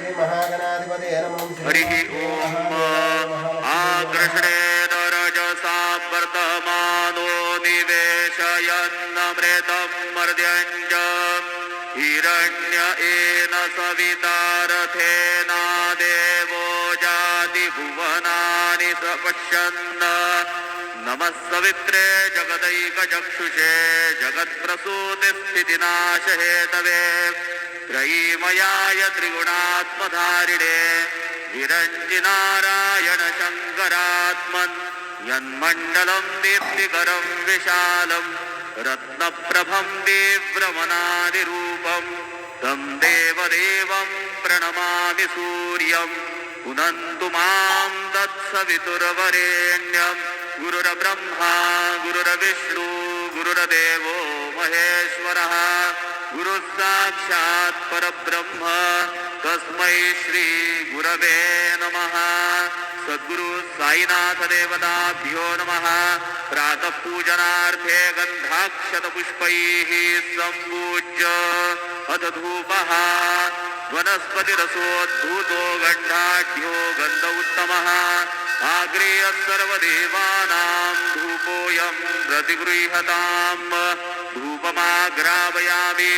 श्रीमहागणाधिपते नमः। हरिः ओम आकृष्णेन रजसा वर्तमानो निवेशयन्नमृतं मर्द्यञ्च हिरण्येन सवितारथेना देवो जाति भुवनानि प्रपश्यन् नमः सवित्रे जगदैकचक्षुषे जगत्प्रसूतिस्थितिनाशहेतवे त्रयीमयाय त्रिगुणात्मधारिणे विरञ्जिनारायण शङ्करात्मन् यन्मण्डलं दीप्तिकरं विशालं रत्नप्रभं तीव्रमनादिरूपं तं देवदेवं प्रणमामि सूर्यं पुनन्तु मां तत्सवितुर्वरेण्यं गुरुर्ब्रह्मा गुरुर्विष्णु गुरुर्देवो महेश्वरः गुरुः साक्षात् परब्रह्म तस्मै श्री गुरवे नमः। सद्गुरु साईनाथ देवताभ्यो नमः। प्रातः पूजनार्थे गन्धाक्षतपुष्पैः सम्पूज्य अथ धूपः वनस्पतिरसोद्भूतो गन्धाढ्यो गन्ध उत्तमः आग्रेयः सर्वदेवानां धूपोऽयं प्रतिगृह्यताम् धूपमाग्रापयामि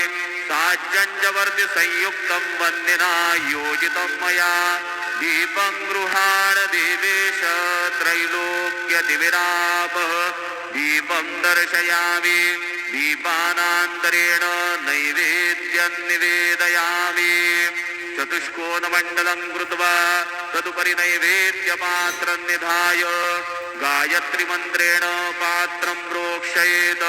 साज्जञ्जवर्ति संयुक्तं वन्दिना योजितं मया दीपं गृहाण देवेश त्रैलोक्यतिविरापः दीपं दर्शयामि दीपानान्तरेण नैवेद्यं निवेदयामि चतुष्कोणमण्डलं कृत्वा तदुपरि नैवेद्यपात्रं निधाय गायत्रीमन्त्रेण पात्रं प्रोक्षयेत्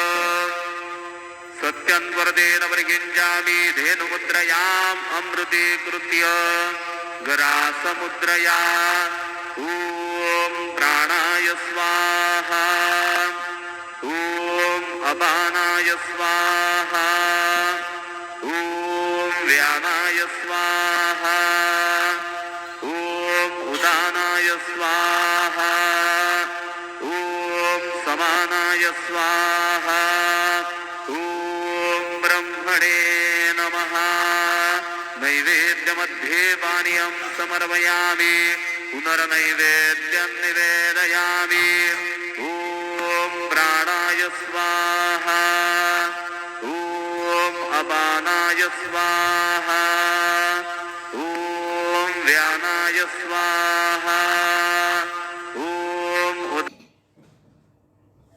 सत्यन्वरदेन परिगिञ्जामि धेनुमुद्रयाम् अमृतीकृत्य गरासमुद्रया ॐ प्राणाय स्वाहा ॐ अपानाय स्वाहा ॐ व्यानाय स्वाहा ॐ उदानाय स्वाहा ॐ समानाय स्वाहा ॐ ब्रह्मणे नमः। नैवेद्यमध्ये पानीयं समर्पयामि पुनर्नैवेद्यं निवेदयामि ॐ प्राणाय स्वाहा ॐ अपानाय स्वाहा ॐ व्यानाय स्वाहा ॐ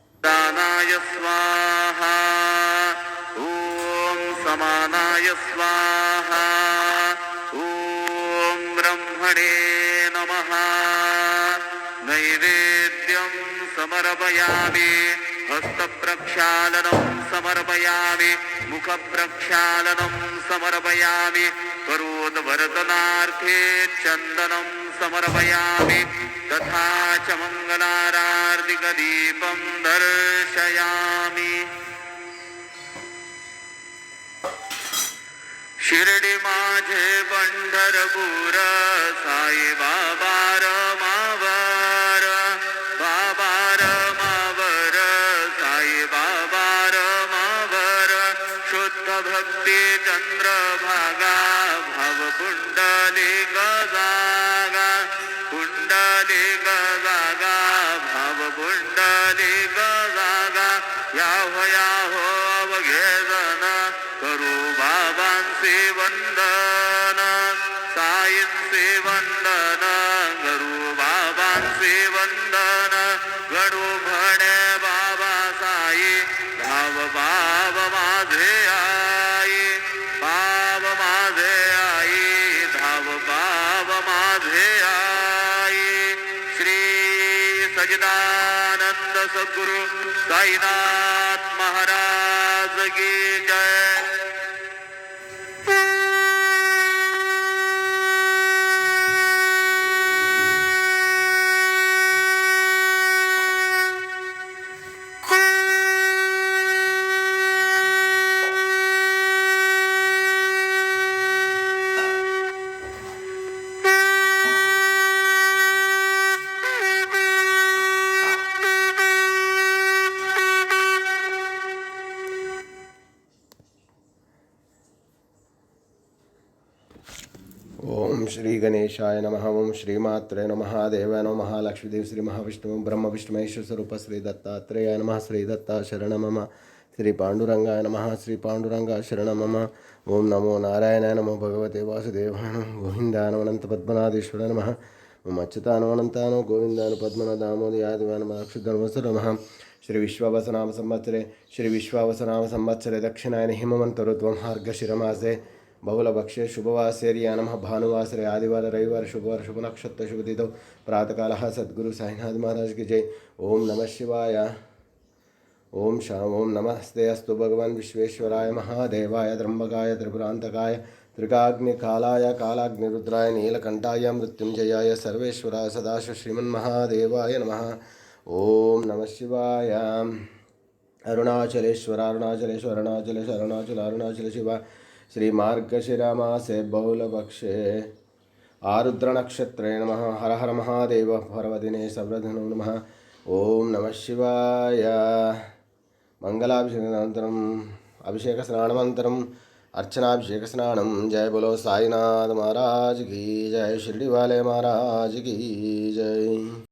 उदानाय स्वाहा ॐ समानाय स्वाहा ॐ ब्रह्मणे नमः। नैवेद्यं समर्पयामि हस्तप्रक्षालनं समर्पयामि मुखप्रक्षालनं समर्पयामि करोद्वर्तनार्थे चन्दनं समर्पयामि तथा च मङ्गलारार्तिकदीपं दर्शयामि। शिर्डी माझे पंढरपूर साई बाबा रमावर बाबा रमावर साई बाबा रमावर शुद्ध भक्ती चंद्रभागा भाव पुंडलिक जागा पुंडलिक जागा भाव पुंडलिक जागा याहो अवघे जन करू बाबांचे वंदन साईंचे वंदन करू बाबांचे वंदन गडू म्हणे बाबा साई धाव बाब माझे आई बाब माझे आई धाव बाब माझे आई। श्री सच्चिदानंद सद्गुरु साईनाथ महाराज की जय। ओम श्री गणेशाय नमः। ओम श्रीमात्रे नमः। देवाय नमः। महालक्ष्मीदेव श्री महाविष्णु ब्रह्म विष्णु महेश्वर स्वरूप श्री दत्तात्रेयाय नमः। श्री दत्ता शरण मम। श्री पांडुरंगाय नमः। श्री पांडुरंगा शरण मम। ओम नमो नारायणाय नमो भगवते वासुदेवाय नमः। गोविंदाय नमः। अनंत पद्मनाभेश्वराय नमः। ओम अच्युताय नमः। अनंताय नमः। गोविंदाय नमः। पद्मनाभ दामोदराय नमः। अक्षुधर्मस्वरूप नमः। श्री विश्वावसनाम संवत्सरे श्री विश्वावसनाम संवत्सरे दक्षिणायन हिमवंत ऋतु मार्गशिरमासे बहुलभक्षे शुभवासेर्या नमः। भानुवासरे आदिवार रविवार शुभवार शुभ नक्षत्र शुभ तिथौ प्रातःकालः। सद्गुरु साईनाथ महाराज की जय। ओम नमः शिवाय। ओम शाम। ओम नमस्ते अस्तु भगवान विश्वेश्वराय महादेवाय त्र्यंबकाय त्रिपुरांतकाय त्रिकाग्निकालाय कालाग्निरुद्राय नीलकंठाय मृत्युंजयाय सर्वेश्वराय सदाशिव श्रीमन्महादेवाय नमः। ओम नमः शिवाय। अरुणाचलेश्वर अरुणाचलेश्वर अरुणाचलेश्वर अरुणाचल अरुणाचल शिवा। श्री मार्गशिरा मासे बहुलपक्षे आरुद्र नक्षत्रे नमः। हर हर महादेव पर्वदिने सव्रधनो नमः। ओम नमः शिवाय। मंगलाभिषेकानन्तरम् अभिषेकस्नानानन्तरम् अर्चनाभिषेकस्नानं। जय बोलो साईनाथ महाराज की जय। शिरडी वाले महाराज की जय।